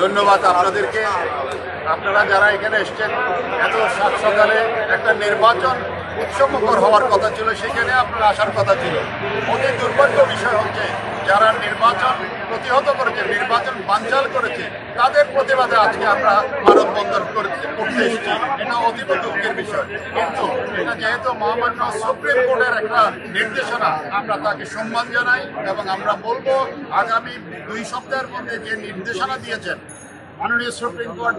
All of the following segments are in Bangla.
ধন্যবাদ আপনাদেরকে। আপনারা যারা এখানে এসছেন, এত সাত সকালে একটা নির্বাচন উৎসবমুখর হওয়ার কথা ছিল, সেখানে আপনারা আসার কথা ছিল। অতি দুর্ভাগ্য বিষয় হচ্ছে যারা নির্বাচন প্রতিহত করেছে, নির্বাচন বানচাল করেছে, তাদের প্রতিবাদে আজকে আমরা মানববন্ধন করতে এসেছি। এটা অতীব দুঃখের বিষয়, কিন্তু এটা যেহেতু মহামান্য সুপ্রিম কোর্টের একটা নির্দেশনা, আমরা তাকে সম্মান জানাই এবং আমরা বলবো আগামী 2 সপ্তাহের মধ্যে যে নির্দেশনা দিয়েছেন মাননীয় সুপ্রিম কোর্ট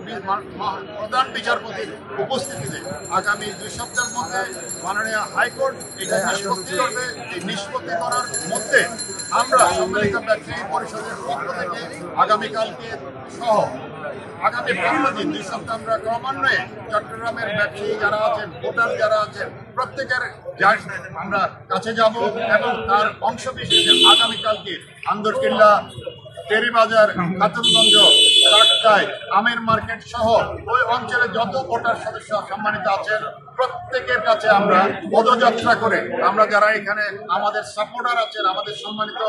প্রধান বিচারপতির উপস্থিতিতে, আগামী 2 সপ্তাহের মধ্যে মাননীয় হাইকোর্ট এটা নিষ্পত্তি করবে। এই নিষ্পত্তি করার মধ্যে আমরা সম্মিলিত ব্যবসায়ী পরিষদের পক্ষ থেকে আগামীকালকে সহ আগামী 15 দিন 2 সপ্তাহ আমরা ক্রমান্বয়ে চট্টগ্রামের ব্যবসায়ী যারা আছেন, ভোটার যারা আছেন, প্রত্যেকের আমরা কাছে যাব এবং তার অংশ বিশেষে আগামীকালকে আন্দরকিল্লা, টেরিবাজার, খাতুনগঞ্জ, রাট্টায়, আমের মার্কেট সহ ওই অঞ্চলে যত ভোটার সদস্য সম্মানিত আছেন প্রত্যেকের কাছে আমরা পদযাত্রা করে, আমরা যারা এখানে আমাদের সাপোর্টার আছেন, আমাদের সম্মানিত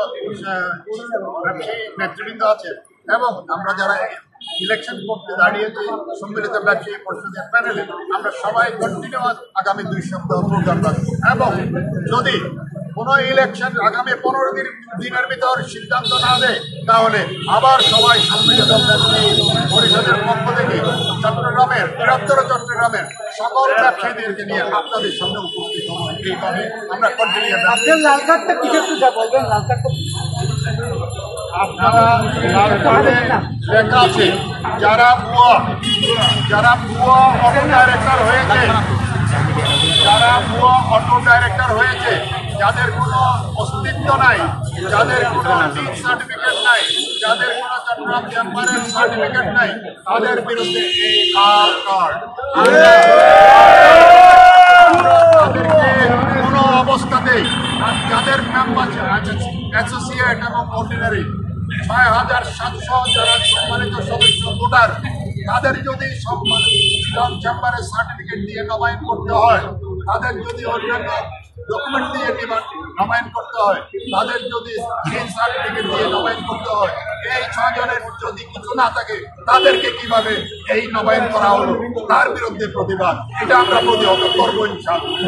ব্যবসায়ী নেতৃবৃন্দ আছেন এবং আমরা যারা ইলেকশন করতে দাঁড়িয়েছি সম্মিলিত ব্যবসায়ী পরিষদের প্যানেলে, আমরা সবাই কন্টিনিউয়াস আগামী 2 সপ্তাহ প্রোগ্রাম রাখবো এবং যদি কোনো ইলেকশন আগামী 15 দিনের ভিতর সিদ্ধান্ত না দেয়, তাহলে আবার সবাই সম্মিলিত ব্যবসায়ী পরিষদের পক্ষ থেকে চট্টগ্রামের, বৃহত্তর চট্টগ্রামের সকল ব্যবসায়ীদেরকে নিয়ে আপনাদের সামনে উপস্থিত হবো। এইভাবে আমরা কন্টিনিউ। লাল কার্ডটা কিসের পূজা বলবেন? লাল কার্ডটা আপনারা লাল কার্ডে লেখা আছে যারা ভুয়া অটো ডাইরেক্টর হয়েছে, যাদের কোনো অস্তিত্ব নাই, যাদের কোনো সার্টিফিকেট নাই, যাদের কোনো চট্টগ্রাম চেম্বারের সার্টিফিকেট নাই, তাদের বিরুদ্ধে এই লাল কার্ড। তাদেরকে কোনো অবস্থাতেই যাদের মেম্বার অ্যাসোসিয়েট এবং অর্ডিনারি ৬,৭০০ যারা সম্মানিত সদস্য ভোটার, তাদের যদি চেম্বারের সার্টিফিকেট দিয়ে নবায়ন করতে হয়, তাদের যদি অন্যান্য ডকুমেন্ট দিয়ে নবায়ন করতে হয়, তাদের যদি সেই সার্টিফিকেট দিয়ে নবায়ন করতে হয়, এই 6 জনের যদি কিছু না থাকে তাদেরকে কিভাবে এই নবায়ন করা হলো, তার বিরুদ্ধে প্রতিবাদ, এটা আমরা প্রতিহত করবো ইনশাআল্লাহ।